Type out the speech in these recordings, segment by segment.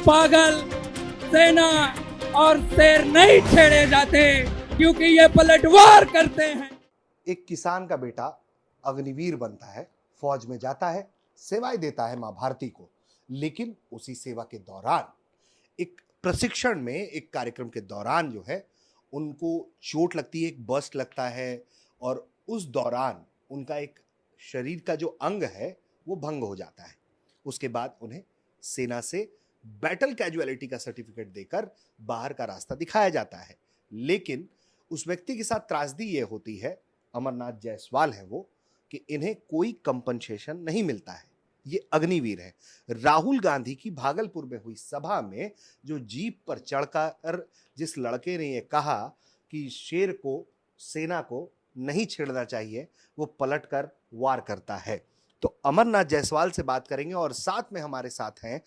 पागल सेना और शेर नहीं छेड़े जाते, क्योंकि ये पलटवार करते हैं। एक किसान का बेटा अग्निवीर बनता है, फौज में जाता है, सेवाएं देता है मां भारती को। लेकिन उसी सेवा के दौरान एक प्रशिक्षण में, एक कार्यक्रम के दौरान जो है उनको चोट लगती है, एक बस्ट लगता है और उस दौरान उनका एक शरीर का जो अंग है वो भंग हो जाता है। उसके बाद उन्हें सेना से बैटल कैजुअलिटी का सर्टिफिकेट देकर बाहर का रास्ता दिखाया जाता है। लेकिन उस व्यक्ति के साथ त्रासदी ये होती है, अमरनाथ जायसवाल है वो, कि इन्हें कोई कंपनसेशन नहीं मिलता है। ये अग्निवीर है। राहुल गांधी की भागलपुर में हुई सभा में जो जीप पर चढ़कर जिस लड़के ने ये कहा कि शेर को, सेना को नहीं छेड़ना चाहिए, वो पलटकर वार करता है। तो अमरनाथ जायसवाल से बात करेंगे और साथ में हमारे साथ हैं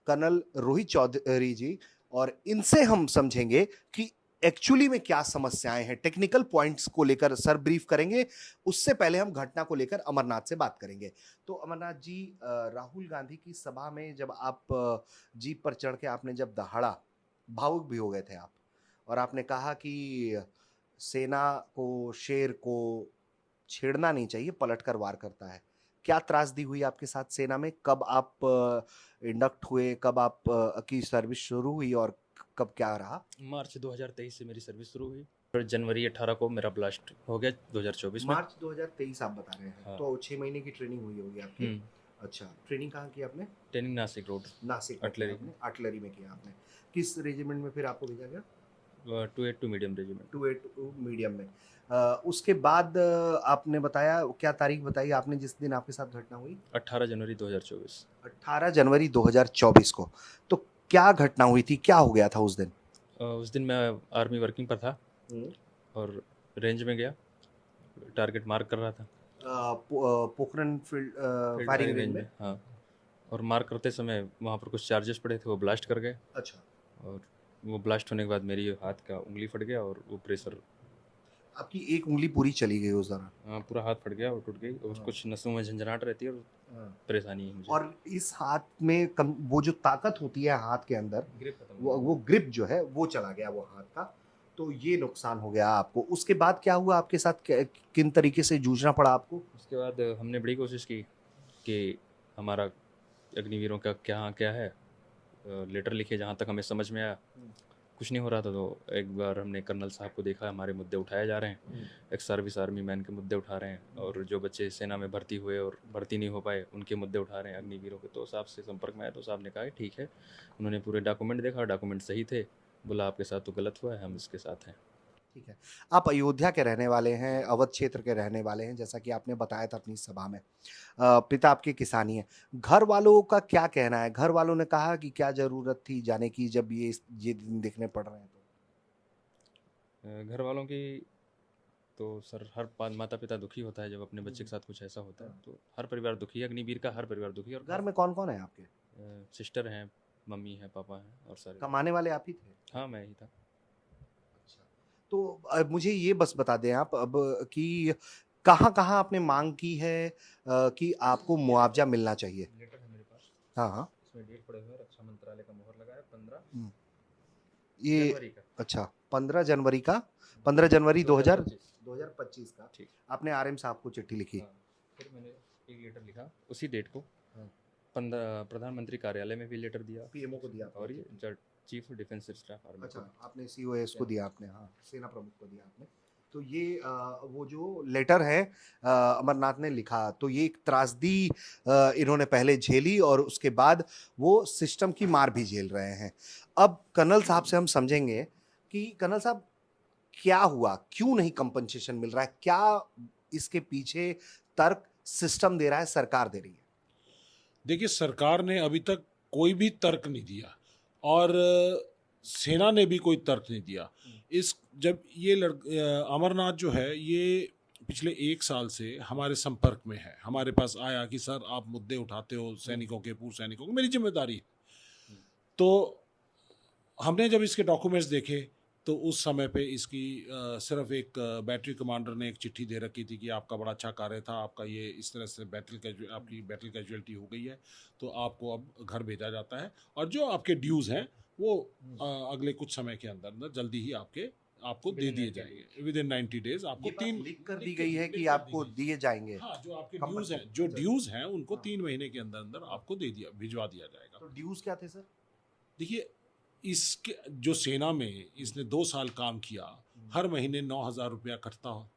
कर्नल रोहित चौधरी जी, और इनसे हम समझेंगे कि एक्चुअली में क्या समस्याएं हैं। टेक्निकल पॉइंट्स को लेकर सर ब्रीफ करेंगे, उससे पहले हम घटना को लेकर अमरनाथ से बात करेंगे। तो अमरनाथ जी, राहुल गांधी की सभा में जब आप जीप पर चढ़ के आपने जब दहाड़ा, भावुक भी हो गए थे आप, और आपने कहा कि सेना को, शेर को छेड़ना नहीं चाहिए, पलटकर वार करता है। क्या त्रासदी हुई आपके साथ सेना में? कब आप इंडक्ट हुए, कब आप की सर्विस शुरू हुई और कब क्या रहा? मार्च 2023 से मेरी सर्विस शुरू हुई, फिर जनवरी 18 को मेरा ब्लास्ट हो गया 2024 में। मार्च 2023 आप बता रहे हैं। हाँ। तो 6 महीने की ट्रेनिंग हुई होगी आपकी। अच्छा, ट्रेनिंग कहाँ की आपने? ट्रेनिंग नासिक रोड, नासिक में आर्टिलरी किया आपने? आर्टिलरी में किया आपने। किस रेजिमेंट में फिर आपको भेजा गया? 282 मीडियम रेजिमेंट। 282 मीडियम में। उसके बाद आपने बताया, क्या तारीख बताई आपने जिस दिन आपके साथ घटना हुई? 18 जनवरी 2024। 18 जनवरी 2024 को। तो क्या घटना हुई थी, क्या हो गया था उस दिन? उस दिन मैं आर्मी वर्किंग पर था और रेंज में गया, टारगेट मार्क कर रहा था। पोखरण फील्ड फायरिंग रेंज में। हाँ, और मार्क करते समय वहाँ पर कुछ चार्जेस पड़े थे, वो ब्लास्ट कर गए। अच्छा, और वो ब्लास्ट होने के बाद मेरी हाथ का उंगली फट गया और वो प्रेशर, आपकी एक उंगली पूरी चली गई उस दौरान? पूरा हाथ फट गया और टूट गई और कुछ नसों में झंझनाहट रहती है और परेशानी है मुझे। और इस हाथ में वो जो ताकत होती है हाथ के अंदर, ग्रिप खत्म वो ग्रिप जो है वो चला गया वो हाथ का। तो ये नुकसान हो गया आपको। उसके बाद क्या हुआ आपके साथ, किन तरीके से जूझना पड़ा आपको? उसके बाद हमने बड़ी कोशिश की कि हमारा अग्निवीरों का क्या है, लेटर लिखे, जहाँ तक हमें समझ में आया कुछ नहीं हो रहा था। तो एक बार हमने कर्नल साहब को देखा, हमारे मुद्दे उठाए जा रहे हैं, एक सर्विस आर्मी मैन के मुद्दे उठा रहे हैं, और जो बच्चे सेना में भर्ती हुए और भर्ती नहीं हो पाए उनके मुद्दे उठा रहे हैं अग्निवीरों के। तो साहब से संपर्क में आए तो साहब ने कहा ठीक है। उन्होंने पूरे डॉक्यूमेंट देखा, डॉक्यूमेंट सही थे, बोला आपके साथ तो गलत हुआ है, हम इसके साथ हैं। ठीक है। आप अयोध्या के रहने वाले हैं, अवध क्षेत्र के रहने वाले हैं, जैसा कि आपने बताया था अपनी सभा में। पिता आपके किसानी है। घर वालों का क्या कहना है? घर वालों ने कहा कि क्या जरूरत थी जाने की जब ये दिन देखने पड़ रहे हैं? तो घर वालों की तो सर, हर माता पिता दुखी होता है जब अपने बच्चे के साथ कुछ ऐसा होता है। तो हर परिवार दुखी है, अग्निवीर का हर परिवार दुखी है। और घर में कौन कौन है आपके? सिस्टर हैं, मम्मी है, पापा हैं और सारे। कमाने वाले आप ही थे? हाँ, मैं ही था। तो मुझे ये बस बता दें आप अब कि कहाँ कहाँ आपने मांग की है कि आपको मुआवजा मिलना चाहिए? लेटर है मेरे पास, हाँ हाँ, इसमें डेट पड़े हुए हैं, रक्षा मंत्रालय का मोहर लगा है 15 ये जनवरी का। अच्छा, 15 जनवरी का, 15 जनवरी 2025 2025 का। ठीक। आपने आरएम साहब को चिट्ठी लिखी? हाँ, फिर मैंने एक लेटर लिखा उसी डेट को। हाँ। 15 प्रधानमंत्री कार्यालय में भी लेटर दिया, पीएमओ को दिया आपने? और ये चीफ डिफेंस स्टाफ आर्मी। अच्छा, आपने सीओएस को दिया आपने? हाँ, सेना प्रमुख को दिया आपने। तो ये वो जो लेटर है अमरनाथ ने लिखा, तो ये एक त्रासदी इन्होंने पहले झेली और उसके बाद वो सिस्टम की मार भी झेल रहे हैं। अब कर्नल साहब से हम समझेंगे कि कर्नल साहब, क्या हुआ, क्यों नहीं कंपनसेशन मिल रहा है? क्या इसके पीछे तर्क सिस्टम दे रहा है, सरकार दे रही है? देखिए, सरकार ने अभी तक कोई भी तर्क नहीं दिया और सेना ने भी कोई तर्क नहीं दिया। जब ये अमरनाथ जो है, ये पिछले 1 साल से हमारे संपर्क में है, हमारे पास आया कि सर आप मुद्दे उठाते हो सैनिकों के, पूर्व सैनिकों के, मेरी जिम्मेदारी। तो हमने जब इसके डॉक्यूमेंट्स देखे तो उस समय पे इसकी सिर्फ एक बैटरी कमांडर ने एक चिट्ठी दे रखी थी कि आपका बड़ा अच्छा कार्य था, आपका ये इस तरह से आपकी बैटल कैजुअलिटी हो गई है, तो आपको अब घर भेजा जाता है और जो आपके ड्यूज़ हैं वो अगले कुछ समय के अंदर अंदर जल्दी ही आपको दे दिए जाएंगे। विद इन 90 डेज आपको ये बात 3 लिख कर दी गई है कि आपको दिए जाएंगे। हाँ, जो आपके कंपनी ड्यूज़ हैं, को। जो ड्यूज़ हैं उनको हाँ। 3 महीने के अंदर अंदर आपको भिजवा दिया जाएगा। तो ड्यूज क्या थे सर? देखिए, इसके जो सेना में इसने 2 साल काम किया, हर महीने 9,000 रुपया कटता हो,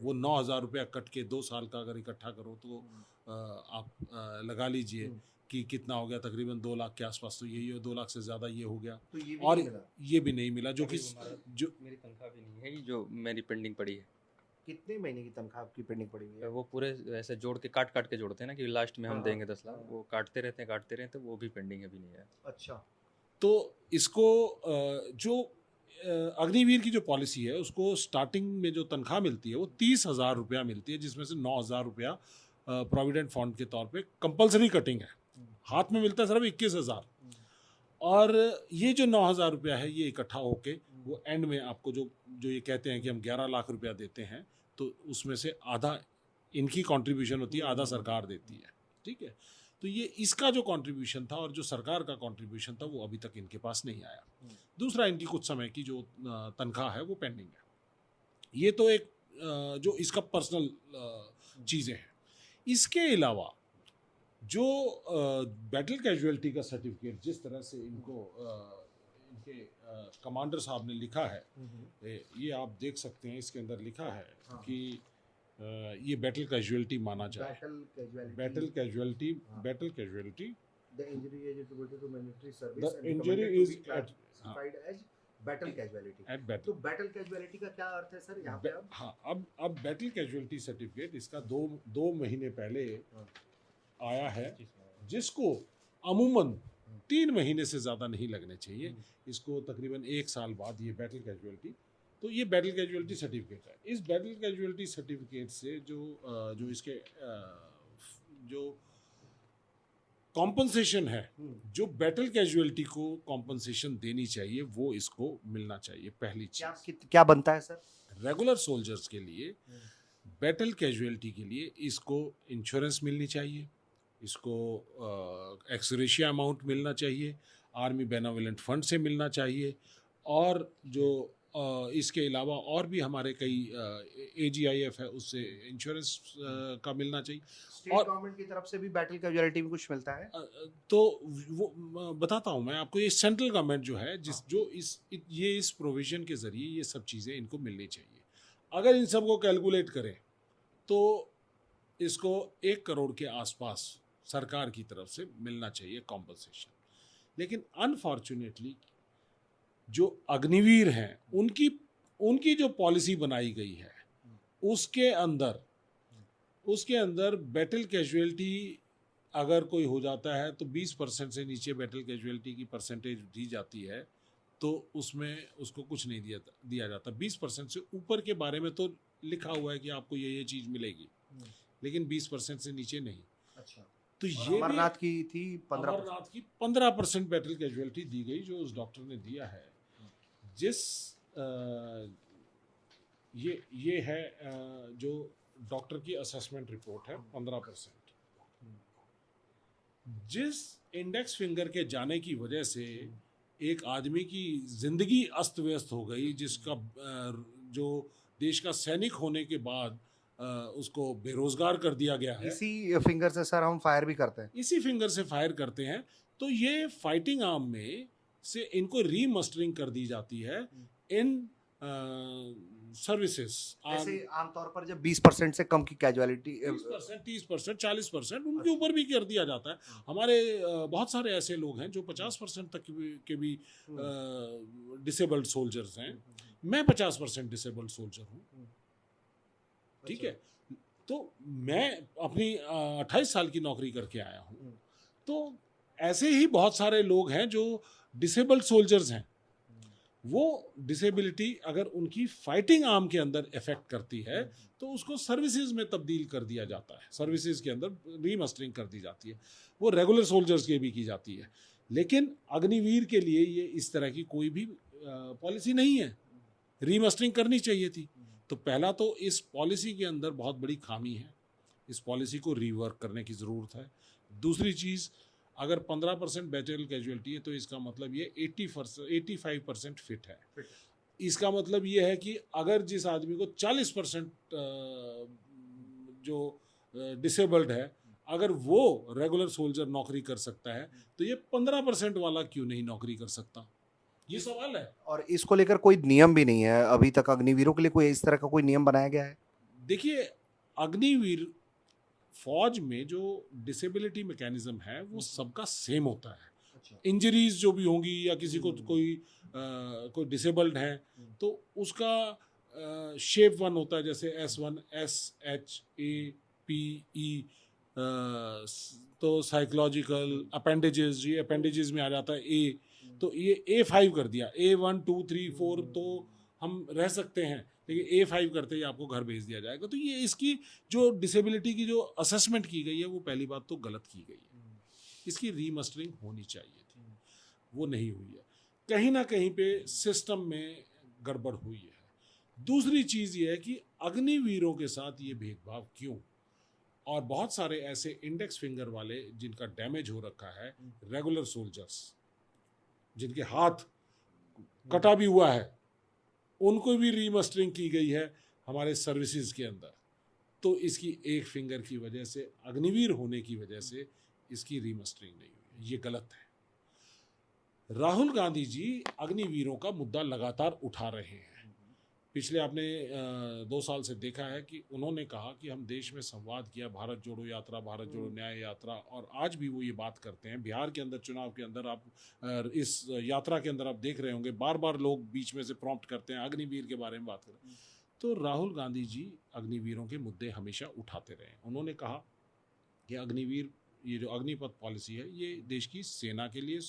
वो 9,000 रुपया कट के 2 साल का अगर इकट्ठा करो तो आप लगा लीजिए कि कितना हो गया, तकरीबन 2 लाख के आसपास तो यही हो, 2 लाख से ज़्यादा ये हो गया। तो ये भी और नहीं मिला। ये भी नहीं मिला जो कि जो मेरी तनख्वाह भी नहीं है, ये जो मेरी पेंडिंग पड़ी है कितने महीने की तनख्वाह आपकी पेंडिंग पड़ी हुई है? वो पूरे ऐसे जोड़ के काट के जोड़ते हैं ना कि लास्ट में हम हाँ, देंगे 10 लाख, हाँ। वो काटते रहते हैं, वो भी पेंडिंग अभी नहीं है। अच्छा। तो इसको जो अग्निवीर की जो पॉलिसी है उसको स्टार्टिंग में जो तनख्वाह मिलती है वो 30,000 रुपया मिलती है, जिसमें से 9,000 रुपया प्रोविडेंट फंड के तौर पे कंपलसरी कटिंग है, हाथ में मिलता है सिर्फ 21,000। और ये जो 9,000 रुपया है ये इकट्ठा होके वो एंड में आपको जो ये कहते हैं कि हम 11 लाख रुपया देते हैं, तो उसमें से आधा इनकी कंट्रीब्यूशन होती है, आधा सरकार देती है। ठीक है, तो ये इसका जो कंट्रीब्यूशन था और जो सरकार का कंट्रीब्यूशन था वो अभी तक इनके पास नहीं आया। दूसरा, इनकी कुछ समय की जो तनख्वाह है वो पेंडिंग है। ये तो एक जो इसका पर्सनल चीज़ें हैं। इसके अलावा जो बैटल कैजुअलिटी का सर्टिफिकेट जिस तरह से इनको इनके कमांडर साहब ने लिखा है, ये आप देख सकते हैं, इसके अंदर लिखा है कि ये बैटल कैजुअलिटी माना जाए। Battle casualty The injury is attributed to military service The and injury recommended to is be classified as battle casualty. At battle. तो बैटल कैजुअलिटी का क्या अर्थ है सर यहाँ पे? अब हाँ, अब बैटल कैजुअलिटी सर्टिफिकेट इसका दो महीने पहले आया है, जिसको अमूमन 3 महीने से ज़्यादा नहीं लगने चाहिए। इसको तकरीबन 1 साल बाद ये बैटल कैजुअलिटी, तो ये बैटल कैजुअलिटी सर्टिफिकेट है। इस बैटल कैजुअलिटी सर्टिफिकेट से जो इसके जो कॉम्पनसेशन है, जो बैटल कैजुअलिटी को कॉम्पनसेशन देनी चाहिए वो इसको मिलना चाहिए। पहली चीज क्या बनता है सर? रेगुलर सोल्जर्स के लिए, बैटल कैजुअलिटी के लिए इसको इंश्योरेंस मिलनी चाहिए, इसको एक्सग्रेशिया अमाउंट मिलना चाहिए, आर्मी बेनेवोलेंट फंड से मिलना चाहिए, और जो इसके अलावा और भी हमारे कई AGIF है उससे इंश्योरेंस का मिलना चाहिए। स्टेट गवर्नमेंट की तरफ से भी बैटल कैजुअलिटी में कुछ मिलता है? तो वो बताता हूँ मैं आपको। ये सेंट्रल गवर्नमेंट जो है इस प्रोविजन के जरिए ये सब चीज़ें इनको मिलनी चाहिए। अगर इन सब को कैलकुलेट करें तो इसको 1 करोड़ के आसपास सरकार की तरफ से मिलना चाहिए कॉम्पनसेशन। लेकिन अनफॉर्चुनेटली जो अग्निवीर हैं उनकी जो पॉलिसी बनाई गई है उसके अंदर बैटल कैजुअलिटी अगर कोई हो जाता है तो 20% से नीचे बैटल कैजुअलिटी की परसेंटेज दी जाती है, तो उसमें उसको कुछ नहीं दिया जाता। 20% से ऊपर के बारे में तो लिखा हुआ है कि आपको ये चीज़ मिलेगी, लेकिन 20% से नीचे नहीं। अच्छा। तो ये अमरनाथ की थी 15% बैटल कैजुअलिटी दी गई जो उस डॉक्टर ने दिया है। जिस ये है जो डॉक्टर की असेसमेंट रिपोर्ट है 15%। जिस इंडेक्स फिंगर के जाने की वजह से एक आदमी की जिंदगी अस्त व्यस्त हो गई, जिसका जो देश का सैनिक होने के बाद उसको बेरोजगार कर दिया गया है। इसी फिंगर से सर हम फायर भी करते हैं। इसी फिंगर से फायर करते हैं। तो ये फाइटिंग आर्म में से इनको रीमस्टरिंग कर दी जाती है इन सर्विसेज। ऐसे आमतौर पर जब 20% से कम की कैजुअलिटी 20%, 30%, 40% उनके ऊपर भी कर दिया जाता है। हमारे बहुत सारे ऐसे लोग हैं जो 50% तक के भी डिसेबल्ड सोल्जर्स हैं। मैं 50% डिसेबल्ड सोल्जर हूँ। ठीक है, तो मैं अपनी 28 साल की नौकरी करके आया हूँ। तो ऐसे ही बहुत सारे लोग हैं जो डिसेबल्ड सोल्जर्स हैं। वो डिसेबिलिटी अगर उनकी फाइटिंग आर्म के अंदर इफेक्ट करती है तो उसको सर्विसेज में तब्दील कर दिया जाता है, सर्विसेज के अंदर रीमस्टरिंग कर दी जाती है। वो रेगुलर सोल्जर्स के भी की जाती है। लेकिन अग्निवीर के लिए ये इस तरह की कोई भी पॉलिसी नहीं है, रीमस्टरिंग करनी चाहिए थी। तो पहला तो इस पॉलिसी के अंदर बहुत बड़ी खामी है, इस पॉलिसी को रीवर्क करने की ज़रूरत है। दूसरी चीज़, अगर 15% बैटल कैजुअलिटी है तो इसका मतलब ये 85% फिट है। इसका मतलब ये है कि अगर जिस आदमी को 40% जो डिसेबल्ड है, अगर वो रेगुलर सोल्जर नौकरी कर सकता है तो ये 15% वाला क्यों नहीं नौकरी कर सकता, ये सवाल है। और इसको लेकर कोई नियम भी नहीं है अभी तक, अग्निवीरों के लिए कोई इस तरह का कोई नियम बनाया गया है? देखिए, अग्निवीर फौज में जो डिसेबिलिटी मैकेनिज्म है वो सबका सेम होता है। इंजरीज जो भी होंगी या किसी को कोई डिसेबल्ड है तो उसका शेप 1 होता है, जैसे S1, SH, APE, तो साइकोलॉजिकल अपेंडेजेस, ये अपेंडेजेस में आ जाता है A, तो ये A5 कर दिया, A1 2 3 4 तो हम रह सकते हैं, लेकिन A5 करते ही आपको घर भेज दिया जाएगा। तो ये इसकी जो डिसेबिलिटी की जो असेसमेंट की गई है वो पहली बात तो गलत की गई है, इसकी रीमस्टरिंग होनी चाहिए थी, वो नहीं हुई है। कहीं ना कहीं पे सिस्टम में गड़बड़ हुई है। दूसरी चीज़ ये है कि अग्निवीरों के साथ ये भेदभाव क्यों, और बहुत सारे ऐसे इंडेक्स फिंगर वाले जिनका डैमेज हो रखा है, रेगुलर सोल्जर्स जिनके हाथ कटा भी हुआ है, उनको भी रीमस्टरिंग की गई है हमारे सर्विसेज के अंदर। तो इसकी एक फिंगर की वजह से, अग्निवीर होने की वजह से इसकी रीमस्टरिंग नहीं हुई, ये गलत है। राहुल गांधी जी अग्निवीरों का मुद्दा लगातार उठा रहे हैं। पिछले आपने 2 साल से देखा है कि उन्होंने कहा कि हम देश में संवाद किया, भारत जोड़ो यात्रा, भारत जोड़ो न्याय यात्रा, और आज भी वो ये बात करते हैं। बिहार के अंदर चुनाव के अंदर आप इस यात्रा के अंदर आप देख रहे होंगे, बार बार लोग बीच में से प्रॉम्प्ट करते हैं अग्निवीर के बारे में बात करें। तो राहुल गांधी जी अग्निवीरों के मुद्दे हमेशा उठाते रहे। उन्होंने कहा कि अग्निवीर, ये जो अग्निपथ पॉलिसी है, ये देश की सेना के लिए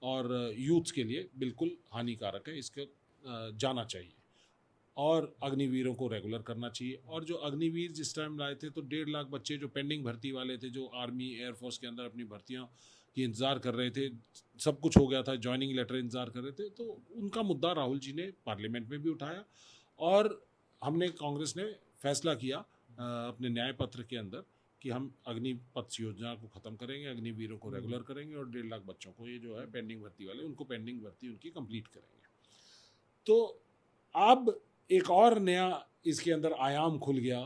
और यूथ्स के लिए बिल्कुल हानिकारक है, इसको जाना चाहिए और अग्निवीरों को रेगुलर करना चाहिए। और जो अग्निवीर जिस टाइम लाए थे तो 1.5 लाख बच्चे जो पेंडिंग भर्ती वाले थे, जो आर्मी एयरफोर्स के अंदर अपनी भर्तियां की इंतज़ार कर रहे थे, सब कुछ हो गया था, ज्वाइनिंग लेटर इंतज़ार कर रहे थे, तो उनका मुद्दा राहुल जी ने पार्लियामेंट में भी उठाया और हमने, कांग्रेस ने फैसला किया अपने न्याय पत्र के अंदर कि हम अग्निपथ योजना को ख़त्म करेंगे, अग्निवीरों को रेगुलर करेंगे और 1.5 लाख बच्चों को, ये जो है पेंडिंग भर्ती वाले, उनको पेंडिंग भर्ती उनकी कंप्लीट करेंगे। तो अब एक और नया इसके अंदर आयाम खुल गया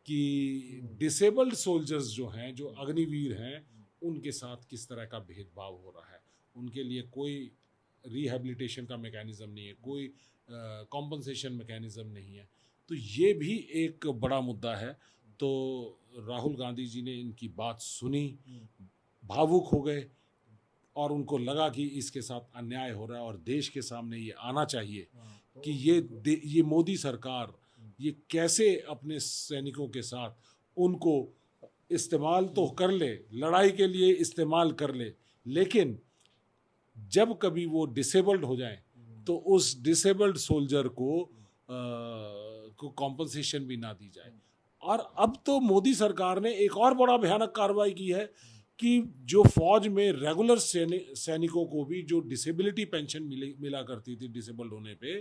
कि डिसेबल्ड सोल्जर्स जो हैं, जो अग्निवीर हैं, उनके साथ किस तरह का भेदभाव हो रहा है। उनके लिए कोई रिहेबिलिटेशन का मैकेनिज़्म नहीं है, कोई कॉम्पनसेशन मैकेनिज़्म नहीं है। तो ये भी एक बड़ा मुद्दा है। तो राहुल गांधी जी ने इनकी बात सुनी, भावुक हो गए और उनको लगा कि इसके साथ अन्याय हो रहा है और देश के सामने ये आना चाहिए कि ये मोदी सरकार ये कैसे अपने सैनिकों के साथ उनको इस्तेमाल तो कर ले, लड़ाई के लिए इस्तेमाल कर ले, लेकिन जब कभी वो डिसेबल्ड हो जाए तो उस डिसेबल्ड सोल्जर को कॉम्पनसेशन भी ना दी जाए। और अब तो मोदी सरकार ने एक और बड़ा भयानक कार्रवाई की है कि जो फौज में रेगुलर सैनिकों को भी जो डिसेबिलिटी पेंशन मिला करती थी डिसेबल्ड होने पे,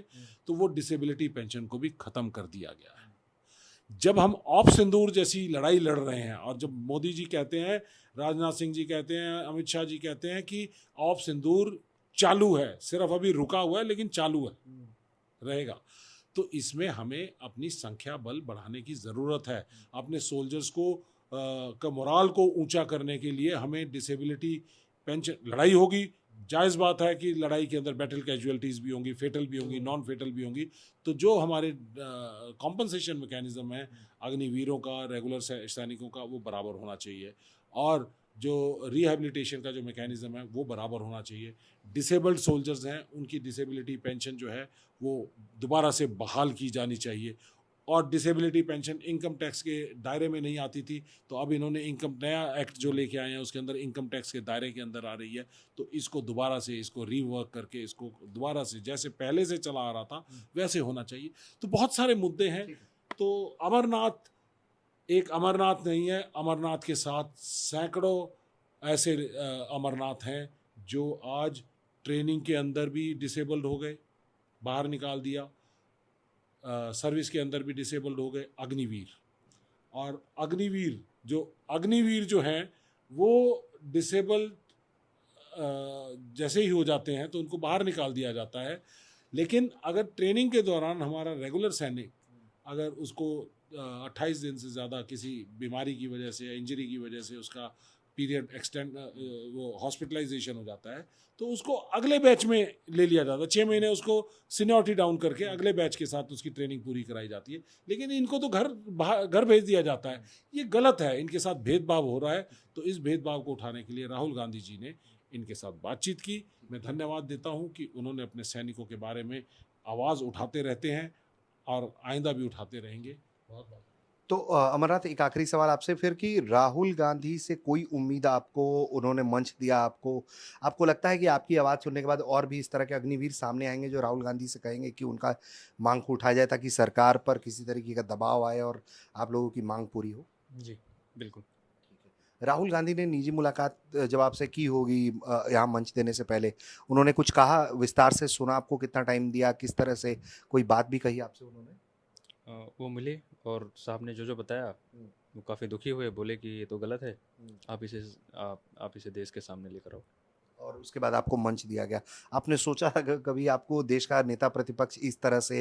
तो वो डिसेबिलिटी पेंशन को भी ख़त्म कर दिया गया है। जब हम ऑप सिंदूर जैसी लड़ाई लड़ रहे हैं और जब मोदी जी कहते हैं, राजनाथ सिंह जी कहते हैं, अमित शाह जी कहते हैं कि ऑप सिंदूर चालू है, सिर्फ अभी रुका हुआ है लेकिन चालू है, रहेगा, तो इसमें हमें अपनी संख्या बल बढ़ाने की ज़रूरत है। अपने सोल्जर्स को का मोराल को ऊंचा करने के लिए हमें डिसेबिलिटी पेंशन, लड़ाई होगी, जायज़ बात है कि लड़ाई के अंदर बैटल कैजुअलिटीज़ भी होंगी, फेटल भी होंगी, नॉन फेटल भी होंगी, तो जो हमारे कॉम्पनसेशन मैकेनिज़्म है अग्निवीरों का, रेगुलर सैनिकों का, वो बराबर होना चाहिए और जो रिहेबिलिटेशन का जो मैकेनिज़्म है वो बराबर होना चाहिए। डिसेबल्ड सोल्जर्स हैं, उनकी डिसेबिलिटी पेंशन जो है वो दोबारा से बहाल की जानी चाहिए। और डिसेबिलिटी पेंशन इनकम टैक्स के दायरे में नहीं आती थी, तो अब इन्होंने नया एक्ट जो लेके आए हैं उसके अंदर इनकम टैक्स के दायरे के अंदर आ रही है। तो इसको दोबारा से, इसको रीवर्क करके, इसको दोबारा से जैसे पहले से चला आ रहा था वैसे होना चाहिए। तो बहुत सारे मुद्दे हैं। तो अमरनाथ एक अमरनाथ नहीं है, अमरनाथ के साथ सैकड़ों ऐसे अमरनाथ हैं जो आज ट्रेनिंग के अंदर भी डिसेबल्ड हो गए, बाहर निकाल दिया, सर्विस के अंदर भी डिसेबल्ड हो गए अग्निवीर। और अग्निवीर जो हैं वो डिसेबल जैसे ही हो जाते हैं तो उनको बाहर निकाल दिया जाता है। लेकिन अगर ट्रेनिंग के दौरान हमारा रेगुलर सैनिक अगर उसको 28 दिन से ज़्यादा किसी बीमारी की वजह से या इंजरी की वजह से उसका पीरियड एक्सटेंड वो हॉस्पिटलाइजेशन हो जाता है तो उसको अगले बैच में ले लिया जाता है। 6 महीने उसको सीनियरिटी डाउन करके अगले बैच के साथ उसकी ट्रेनिंग पूरी कराई जाती है। लेकिन इनको तो घर भेज दिया जाता है। ये गलत है, इनके साथ भेदभाव हो रहा है। तो इस भेदभाव को उठाने के लिए राहुल गांधी जी ने इनके साथ बातचीत की। मैं धन्यवाद देता हूं कि उन्होंने अपने सैनिकों के बारे में आवाज़ उठाते रहते हैं और आइंदा भी उठाते रहेंगे। बहुत बहुत तो अमरनाथ, एक आखिरी सवाल आपसे फिर कि राहुल गांधी से कोई उम्मीद आपको, उन्होंने मंच दिया आपको लगता है कि आपकी आवाज़ सुनने के बाद और भी इस तरह के अग्निवीर सामने आएंगे जो राहुल गांधी से कहेंगे कि उनका मांग को उठाया जाए ताकि सरकार पर किसी तरीके का दबाव आए और आप लोगों की मांग पूरी हो? जी बिल्कुल। राहुल गांधी ने निजी मुलाकात जब आपसे की होगी यहाँ मंच देने से पहले, उन्होंने कुछ कहा, विस्तार से सुना, आपको कितना टाइम दिया, किस तरह से कोई बात भी कही आपसे उन्होंने? वो मिले और साहब ने जो बताया वो काफ़ी दुखी हुए, बोले कि ये तो गलत है, आप इसे देश के सामने लेकर आओ। और उसके बाद आपको मंच दिया गया। आपने सोचा था कभी आपको देश का नेता प्रतिपक्ष इस तरह से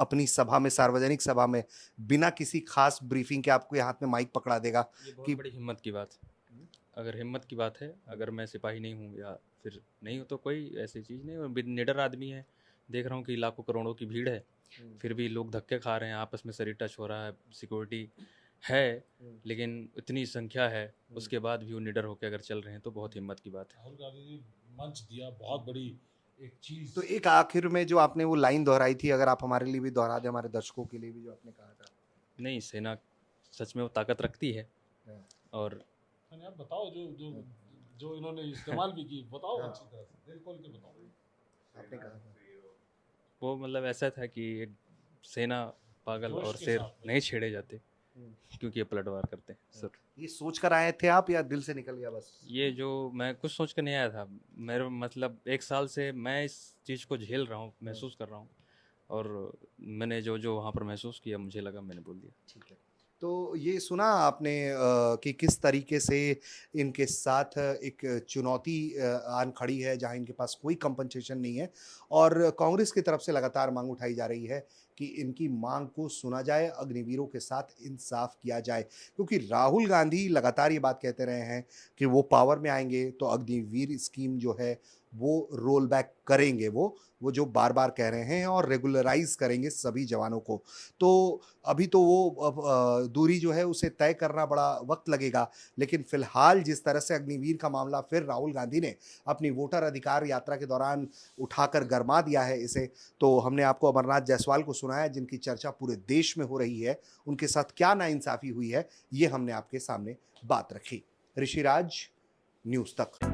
अपनी सभा में, सार्वजनिक सभा में, बिना किसी खास ब्रीफिंग के आपके हाथ में माइक पकड़ा देगा? ये बहुत कि बड़ी हिम्मत की बात है। अगर हिम्मत की बात है, अगर मैं सिपाही नहीं हूँ या फिर नहीं हूँ तो कोई ऐसी चीज़ नहीं। और निडर आदमी है, देख रहा हूँ कि लाखों करोड़ों की भीड़ है, फिर भी लोग धक्के खा रहे हैं, आपस में शरीर टच हो रहा है, सिक्योरिटी है लेकिन इतनी संख्या है, उसके बाद भी वो निडर होकर अगर चल रहे हैं तो बहुत हिम्मत की बात है। राहुल गांधी जी मंच दिया, बहुत बड़ी एक चीज। तो एक आखिर में जो आपने वो लाइन दोहराई थी, अगर आप हमारे लिए भी दोहरा दें, हमारे दर्शकों के लिए भी, जो आपने कहा था। नहीं, सेना सच में वो ताकत रखती है। और आप बताओ जो इन्होंने इस्तेमाल भी की, बताओ अच्छी तरह से, दिल खोल के बताओ। आपने कहा था वो मतलब ऐसा था कि एक सेना पागल जोश और के शेर साथ। नहीं छेड़े जाते क्योंकि ये पलटवार करते हैं सर। ये सोच कर आए थे आप या दिल से निकल गया बस? ये जो मैं कुछ सोच कर नहीं आया था, मेरा मतलब 1 साल से मैं इस चीज़ को झेल रहा हूँ, महसूस कर रहा हूँ, और मैंने जो वहाँ पर महसूस किया, मुझे लगा, मैंने बोल दिया। ठीक है। तो ये सुना आपने कि किस तरीके से इनके साथ एक चुनौती आन खड़ी है जहां इनके पास कोई कंपनसेशन नहीं है और कांग्रेस की तरफ से लगातार मांग उठाई जा रही है कि इनकी मांग को सुना जाए, अग्निवीरों के साथ इंसाफ किया जाए, क्योंकि राहुल गांधी लगातार ये बात कहते रहे हैं कि वो पावर में आएंगे तो अग्निवीर स्कीम जो है वो रोल बैक करेंगे, वो जो बार बार कह रहे हैं, और रेगुलराइज करेंगे सभी जवानों को। तो अभी तो वो दूरी जो है उसे तय करना बड़ा वक्त लगेगा, लेकिन फिलहाल जिस तरह से अग्निवीर का मामला फिर राहुल गांधी ने अपनी वोटर अधिकार यात्रा के दौरान उठाकर गरमा दिया है इसे, तो हमने आपको अमरनाथ जायसवाल को सुनाया जिनकी चर्चा पूरे देश में हो रही है, उनके साथ क्या नाइंसाफी हुई है ये हमने आपके सामने बात रखी। ऋषिराज, न्यूज़ तक।